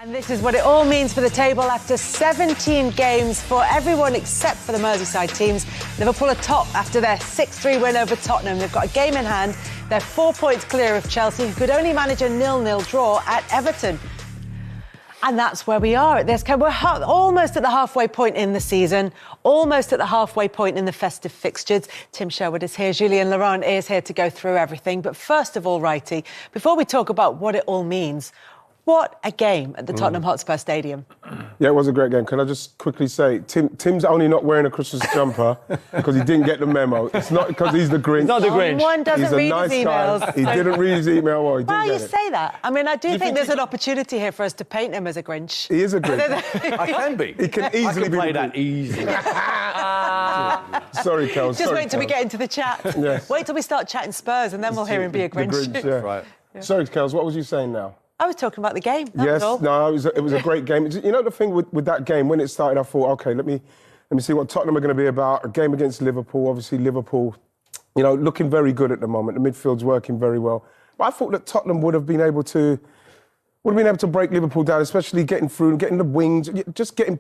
And this is what it all means for the table after 17 games for everyone except for the Merseyside teams. Liverpool are top after their 6-3 win over Tottenham. They've got a game in hand. They're 4 points clear of Chelsea, who could only manage a 0-0 draw at Everton. And that's where we are at this. We're almost at the halfway point in the season, almost at the halfway point in the festive fixtures. Tim Sherwood is here, Julien Laurent is here to go through everything. But first of all, Wrighty, before we talk about what it all means, what a game at the Tottenham Hotspur Stadium. Yeah, it was a great game. Can I just quickly say, Tim's only not wearing a Christmas jumper because he didn't get the memo. It's not because he's the Grinch. He's not the Grinch. One doesn't read his emails. Guy. He didn't read his email well. He didn't You get it. say that. I mean, I do think there's an opportunity here for us to paint him as a Grinch. He is a Grinch. I can be. He can easily be play that easy. Sorry, Kel. Just wait till we get into the chat. Yes. Wait till we start chatting Spurs and then we'll hear him be a Grinch. The Grinch, yeah. Right. Yeah. Sorry, Kels, what was you saying now? I was talking about the game. Yes, no, it was a great game. You know the thing with that game, when it started, I thought, OK, let me see what Tottenham are going to be about. A game against Liverpool. Obviously, Liverpool, you know, looking very good at the moment. The midfield's working very well. But I thought that Tottenham would have been able to break Liverpool down, especially getting through, getting the wings, just getting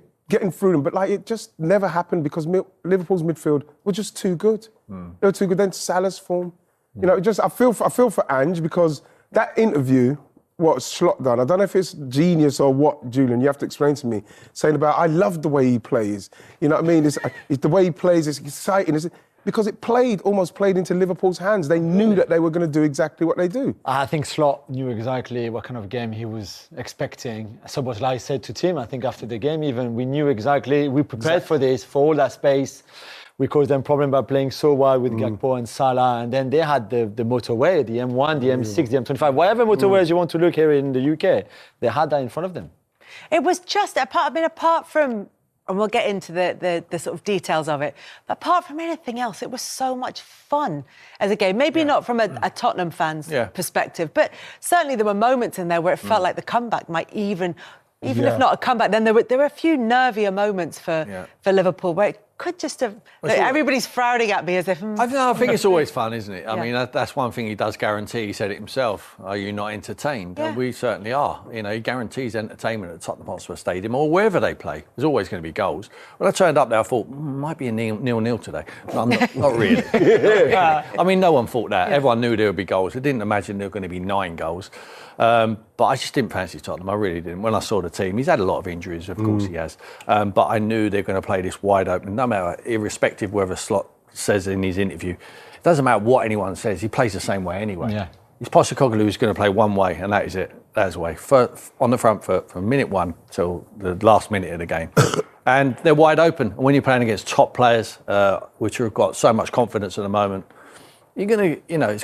through them. But like it just never happened because Liverpool's midfield were just too good. They were too good. Then Salah's form, you know, I feel for Ange because that interview. What Slot done, I don't know if it's genius or what, Julian, you have to explain to me, saying about, I love the way he plays. You know what I mean? It's the way he plays, it's exciting. Because it almost played into Liverpool's hands. They knew that they were going to do exactly what they do. I think Slot knew exactly what kind of game he was expecting. So what I said to Tim, I think after the game even, we knew exactly, we prepared for this, for all that space. We caused them problem by playing so wide with Gakpo and Salah, and then they had the motorway, the M1, the M6, the M25, whatever motorways you want to look here in the UK, they had that in front of them. It was just, apart from, and we'll get into the sort of details of it, but apart from anything else, it was so much fun as a game. Maybe not from a Tottenham fan's perspective, but certainly there were moments in there where it felt like the comeback might even if not a comeback, then there were a few nervier moments for Liverpool where it could just have... everybody's frowning at me as if... I think it's always fun, isn't it? I mean, that's one thing he does guarantee. He said it himself. Are you not entertained? Yeah. And we certainly are. You know, he guarantees entertainment at Tottenham Hotspur Stadium or wherever they play. There's always going to be goals. When I turned up there, I thought, might be a 0-0 today. But I'm not really. I mean, no one thought that. Yeah. Everyone knew there would be goals. They didn't imagine there were going to be 9 goals. But I just didn't fancy Tottenham. I really didn't. When I saw the team, he's had a lot of injuries, of course he has. But I knew they're going to play this wide open, no matter, irrespective whether Slot says in his interview. It doesn't matter what anyone says, he plays the same way anyway. Yeah. It's Postecoglou who's going to play one way, and that is it. That's the way. On the front foot from minute 1 till the last minute of the game. And they're wide open. And when you're playing against top players, which have got so much confidence at the moment, you're going to, you know,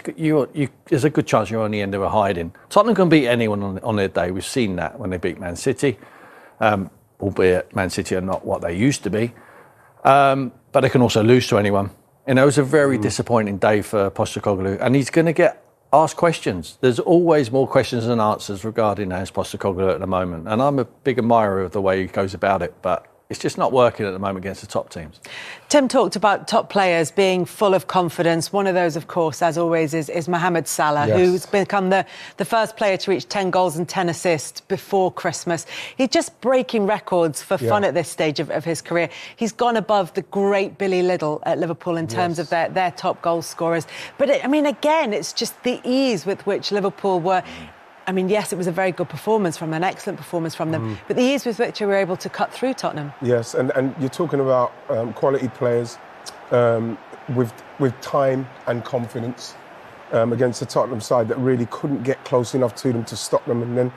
there's a good chance you're on the end of a hiding. Tottenham can beat anyone on their day. We've seen that when they beat Man City, albeit Man City are not what they used to be. But they can also lose to anyone. You know, it was a very disappointing day for Postecoglou, and he's going to get asked questions. There's always more questions than answers regarding Ange Postecoglou at the moment, and I'm a big admirer of the way he goes about it, but it's just not working at the moment against the top teams. Tim talked about top players being full of confidence. One of those, of course, as always, is Mohamed Salah, who's become the first player to reach 10 goals and 10 assists before Christmas. He's just breaking records for fun at this stage of his career. He's gone above the great Billy Liddell at Liverpool in terms of their top goal scorers. But, again, it's just the ease with which Liverpool were... I mean, yes, it was a very good performance from them, an excellent performance from them, but the ease with which they were able to cut through Tottenham. Yes, and you're talking about quality players with time and confidence against the Tottenham side that really couldn't get close enough to them to stop them. And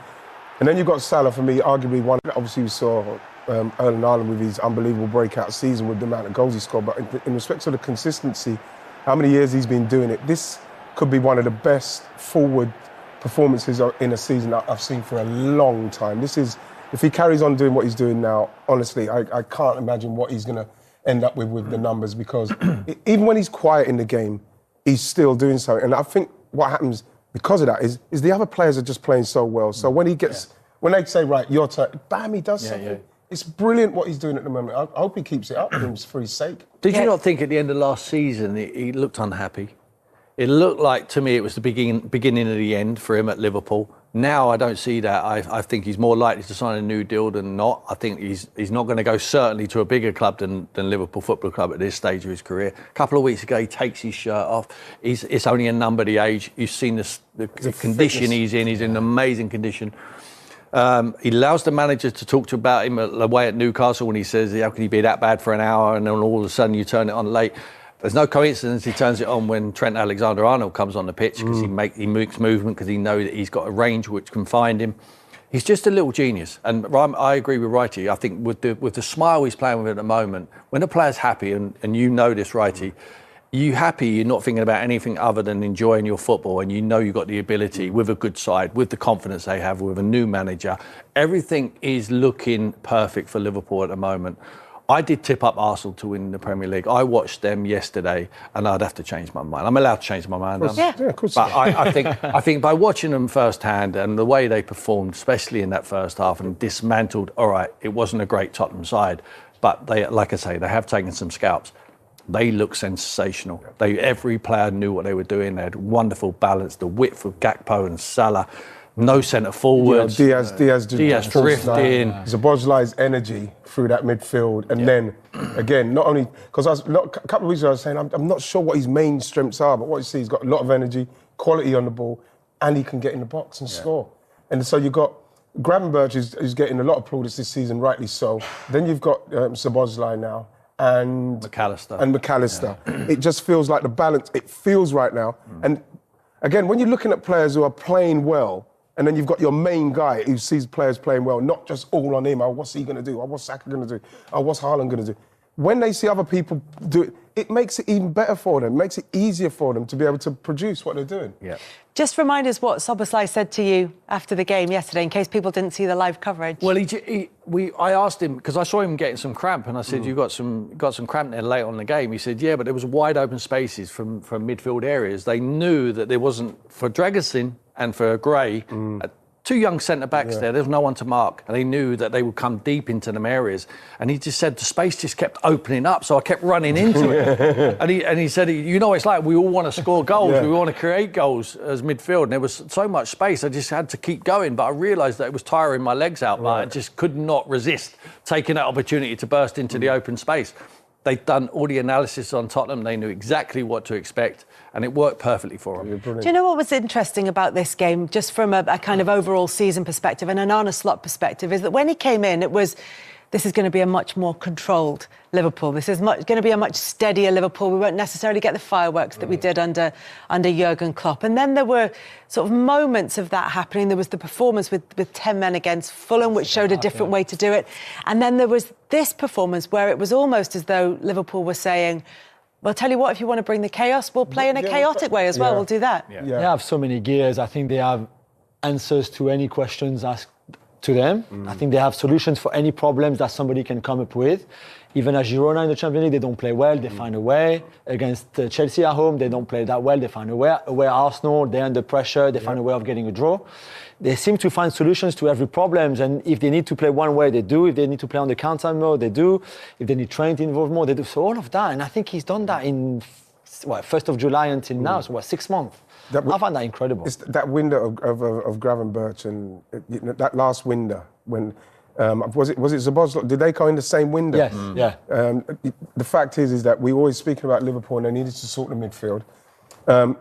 then you've got Salah, for me, arguably one. Obviously, we saw Erling Haaland with his unbelievable breakout season with the amount of goals he scored, but in respect to the consistency, how many years he's been doing it, this could be one of the best forward performances in a season I've seen for a long time. This is, if he carries on doing what he's doing now, honestly, I can't imagine what he's going to end up with the numbers, because even when he's quiet in the game, he's still doing something. And I think what happens because of that is the other players are just playing so well. So when he gets, when they say, right, your turn, bam, he does something. Yeah. It's brilliant what he's doing at the moment. I hope he keeps it up for his sake. Did you not think at the end of last season he looked unhappy? It looked like, to me, it was the beginning of the end for him at Liverpool. Now I don't see that. I think he's more likely to sign a new deal than not. I think he's not going to go certainly to a bigger club than Liverpool Football Club at this stage of his career. A couple of weeks ago, he takes his shirt off. It's only a number, the age. You've seen the condition he's in. He's in amazing condition. He allows the manager to talk to about him away at Newcastle when he says, how can he be that bad for an hour and then all of a sudden you turn it on late. There's no coincidence he turns it on when Trent Alexander-Arnold comes on the pitch because he makes movement because he knows that he's got a range which can find him. He's just a little genius. And I agree with Wrighty. I think with the smile he's playing with at the moment, when a player's happy, and you know this, Wrighty, you're not thinking about anything other than enjoying your football, and you know you've got the ability with a good side, with the confidence they have, with a new manager. Everything is looking perfect for Liverpool at the moment. I did tip up Arsenal to win the Premier League. I watched them yesterday, and I'd have to change my mind. I'm allowed to change my mind. Yeah, of course. But I think by watching them firsthand and the way they performed, especially in that first half, and dismantled. All right, it wasn't a great Tottenham side, but they, like I say, they have taken some scalps. They look sensational. Every player knew what they were doing. They had wonderful balance, the width of Gakpo and Salah. No centre forwards. Diaz drifting. Szoboszlai's energy through that midfield, and then again, not only because a couple of weeks ago I was saying I'm not sure what his main strengths are, but what you see, he's got a lot of energy, quality on the ball, and he can get in the box and score. And so you've got Gravenberch who's getting a lot of plaudits this season, rightly so. Then you've got Szoboszlai now. And McAllister. Yeah. It just feels like the balance, it feels right now. And again, when you're looking at players who are playing well, and then you've got your main guy who sees players playing well, not just all on him. Oh, what's he going to do? Oh, what's Saka going to do? Oh, what's Haaland going to do? When they see other people do it, it makes it even better for them. It makes it easier for them to be able to produce what they're doing. Yeah. Just remind us what Szoboszlai said to you after the game yesterday, in case people didn't see the live coverage. Well, I asked him, because I saw him getting some cramp, and I said, you got some cramp there late on the game. He said, yeah, but there was wide open spaces from midfield areas. They knew that there wasn't, for Dragusin and for Gray, two young centre-backs there was no one to mark, and they knew that they would come deep into them areas. And he just said the space just kept opening up, so I kept running into it. And he said, it's like we all want to score goals, we want to create goals as midfield, and there was so much space, I just had to keep going. But I realised that it was tiring my legs out, but I just could not resist taking that opportunity to burst into the open space. They'd done all the analysis on Tottenham. They knew exactly what to expect, and it worked perfectly for them. Do you know what was interesting about this game, just from a kind of overall season perspective and an Arne Slot perspective, is that when he came in, this is going to be a much more controlled Liverpool. This is going to be a much steadier Liverpool. We won't necessarily get the fireworks that we did under Jurgen Klopp. And then there were sort of moments of that happening. There was the performance with 10 men against Fulham, which showed a different way to do it. And then there was this performance where it was almost as though Liverpool were saying, well, tell you what, if you want to bring the chaos, we'll play in a chaotic way as well. We'll do that. They have so many gears. I think they have answers to any questions asked to them. I think they have solutions for any problems that somebody can come up with. Even as Girona in the Champions League, they don't play well, they find a way. Against Chelsea at home, they don't play that well, they find a way. Away at Arsenal, they're under pressure, they find a way of getting a draw. They seem to find solutions to every problem, and if they need to play one way, they do. If they need to play on the counter mode, they do. If they need Trent involved more, they do. So all of that, and I think he's done that in 1st of July until now, so 6 months. I find that incredible. It's that window of Gravenberch and that last window when was it Szoboszlai? Did they go in the same window? Yes. The fact is that we always speaking about Liverpool and they needed to sort the midfield.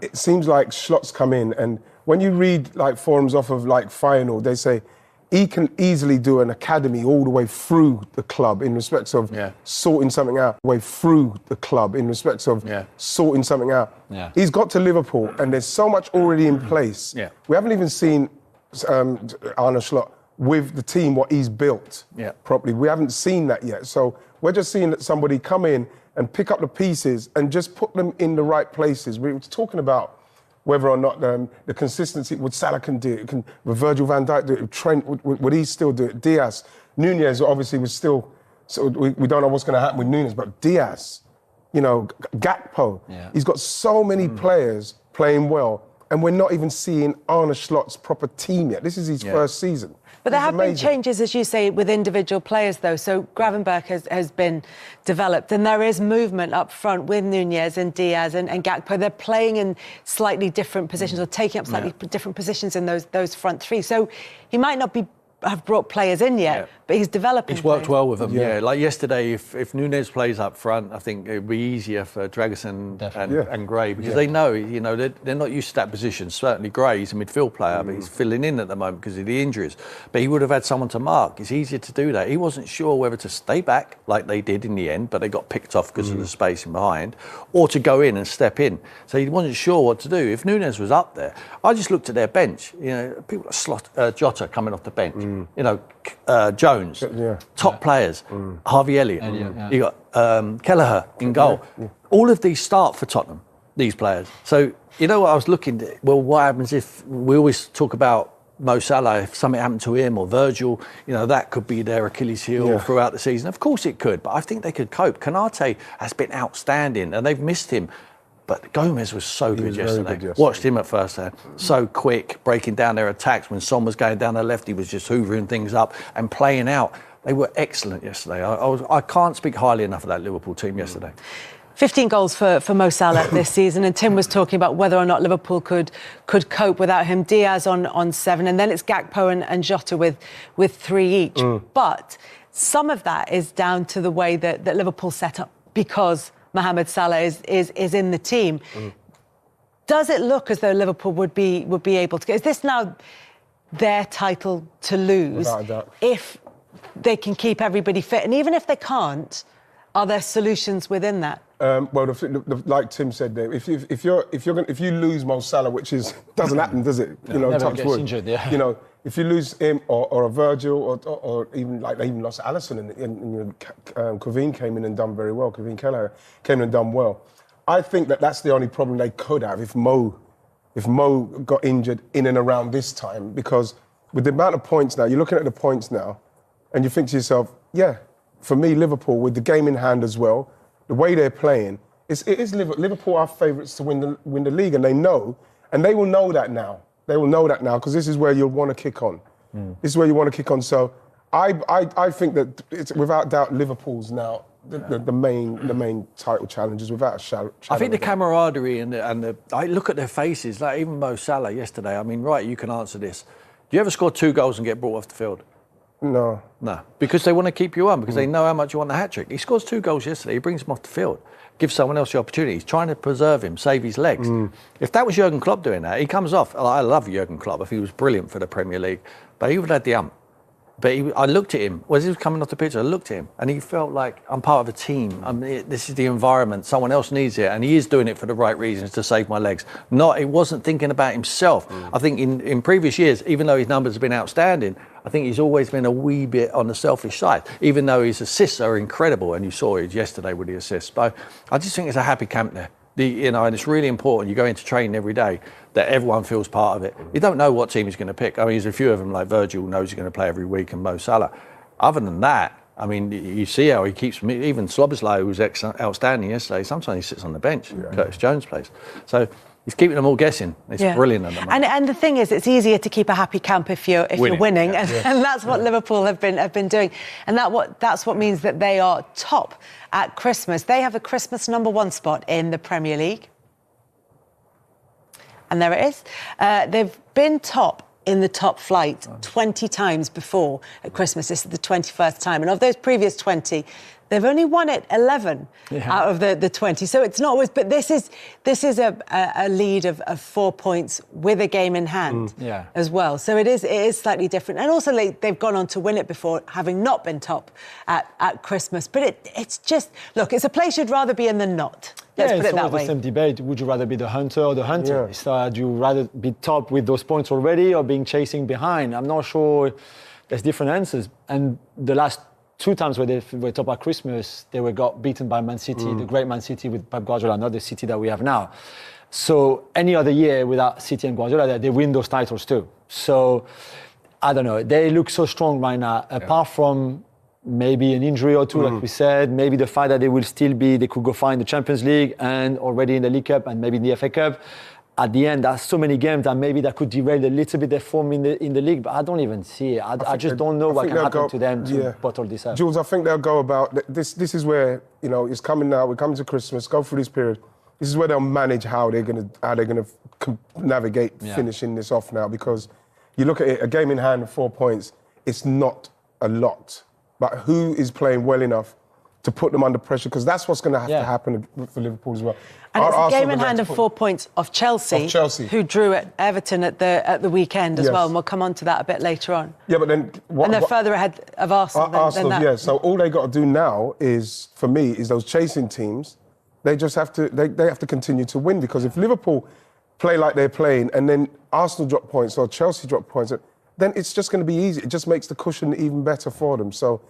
It seems like Schlott's come in, and when you read like forums off of like Feyenoord, they say he can easily do an academy all the way through the club in respects of sorting something out. Sorting something out. Yeah. He's got to Liverpool, and there's so much already in place. Yeah. We haven't even seen Arne Slot with the team what he's built properly. We haven't seen that yet. So we're just seeing that somebody come in and pick up the pieces and just put them in the right places. We were talking about whether or not the consistency, would Salah can do it, would Virgil van Dijk do it, Trent, would he still do it, Diaz, Nunez obviously was still, so we don't know what's going to happen with Nunez, but Diaz, Gakpo, he's got so many players playing well, and we're not even seeing Arne Slot's proper team yet. This is his first season. But there It's have been amazing. changes, as you say, with individual players, though. So Gravenberch has been developed, and there is movement up front with Nunez and Diaz and Gakpo. They're playing in slightly different positions or taking up slightly different positions in those front three. So he might not have brought players in yet, but he's developing. It's worked players. well with them, Like yesterday, if Nunez plays up front, I think it'd be easier for Dragusin and Gray because they know, they're not used to that position. Certainly Gray, he's a midfield player, but he's filling in at the moment because of the injuries. But he would have had someone to mark. It's easier to do that. He wasn't sure whether to stay back like they did in the end, but they got picked off because of the spacing behind, or to go in and step in. So he wasn't sure what to do. If Nunez was up there, I just looked at their bench. People like Jota coming off the bench. Jones, top players, Harvey Elliott, you got Kelleher in goal. All of these start for Tottenham, these players. So, what I was looking at, well, what happens if we always talk about Mo Salah, if something happened to him or Virgil, that could be their Achilles heel throughout the season. Of course it could, but I think they could cope. Konate has been outstanding and they've missed him. But Gomez was so good yesterday. Watched him at first hand. So quick, breaking down their attacks. When Son was going down the left, he was just hoovering things up and playing out. They were excellent yesterday. I can't speak highly enough of that Liverpool team yesterday. 15 goals for Mo Salah this season, and Tim was talking about whether or not Liverpool could cope without him. Diaz on 7, and then it's Gakpo and Jota with 3 each. But some of that is down to the way that Liverpool set up because Mohamed Salah is in the team. Does it look as though Liverpool would be able to get? Is this now their title to lose if they can keep everybody fit? And even if they can't, are there solutions within that? Well, like Tim said there, if you lose Mo Salah, which doesn't happen, does it? Never gets injured, if you lose him or a Virgil or even like they even lost Alisson and Kevin came in and done very well. Kevin Kelleher came in and done well. I think that's the only problem they could have if Mo got injured in and around this time, because with the amount of points now, you're looking at the points now, and you think to yourself, for me, Liverpool with the game in hand as well, the way they're playing, it is Liverpool are favourites to win the league, and they will know that now. They will know that now because this is where you'll want to kick on. This is where you want to kick on. So I think that it's without doubt Liverpool's now the main title challenges without a shadow. I think the camaraderie and I look at their faces, like even Mo Salah yesterday. I mean, right, you can answer this. Do you ever score 2 goals and get brought off the field? No. Because they want to keep you on, because they know how much you want the hat-trick. He scores 2 goals yesterday, he brings him off the field, gives someone else the opportunity. He's trying to preserve him, save his legs. If that was Jurgen Klopp doing that, he comes off. I love Jurgen Klopp. I think he was brilliant for the Premier League, but he would have had the ump. But I looked at him, as he was coming off the pitch, I looked at him, and he felt like, I'm part of a team. This is the environment, someone else needs it, and he is doing it for the right reasons, to save my legs. He wasn't thinking about himself. I think in previous years, even though his numbers have been outstanding, I think he's always been a wee bit on the selfish side, even though his assists are incredible, and you saw it yesterday with the assists. But I just think it's a happy camp there. And it's really important. You go into training every day that everyone feels part of it. You don't know what team he's going to pick. I mean, there's a few of them like Virgil knows he's going to play every week, and Mo Salah. Other than that, I mean, you see how he keeps even Szoboszlai, who was outstanding yesterday. Sometimes he sits on the bench. Curtis Jones plays. So he's keeping them all guessing. It's brilliant at the moment. And the thing is, it's easier to keep a happy camp if you're winning, and that's what Liverpool have been doing, and that's what means that they are top at Christmas. They have a Christmas #1 spot in the Premier League, and there it is. They've been top in the top flight 20 times before at Christmas. This is the 21st time, and of those previous 20. They've only won it 11 out of the 20. So it's not always... But this is a lead of 4 points with a game in hand as well. So it is slightly different. And also they've gone on to win it before, having not been top at Christmas. But it's just... Look, it's a place you'd rather be in than not. Let's put it that way. It's the same debate. Would you rather be the hunter or the hunter? Yeah. So do you rather be top with those points already or chasing behind? I'm not sure. There's different answers. And the last 2 times where they were top at Christmas, they got beaten by Man City, the great Man City with Pep Guardiola, not the City that we have now. So any other year without City and Guardiola, they win those titles too. So I don't know. They look so strong right now, apart from maybe an injury or two, like we said, maybe the fact that they could go far in the Champions League and already in the League Cup and maybe in the FA Cup. at the end, there's so many games that maybe that could derail a little bit their form in the league, but I don't even see it. I just don't know what can happen to them to bottle this up. Jules, I think they'll go about this. This is where it's coming now. We're coming to Christmas. Go through this period. This is where they'll manage how they're gonna navigate finishing this off now, because you look at it, a game in hand, 4 points. It's not a lot, but who is playing well enough to put them under pressure? Because that's what's going to have to happen for Liverpool as well. And it's a game in hand of 4 points of Chelsea, who drew at Everton at the weekend as well, and we'll come on to that a bit later on. Yeah, but then... and they're further ahead of Arsenal than that. Yeah, so all they got to do now is, for me, is those chasing teams, they just have to, they have to continue to win, because if Liverpool play like they're playing and then Arsenal drop points or Chelsea drop points, then it's just going to be easy. It just makes the cushion even better for them. So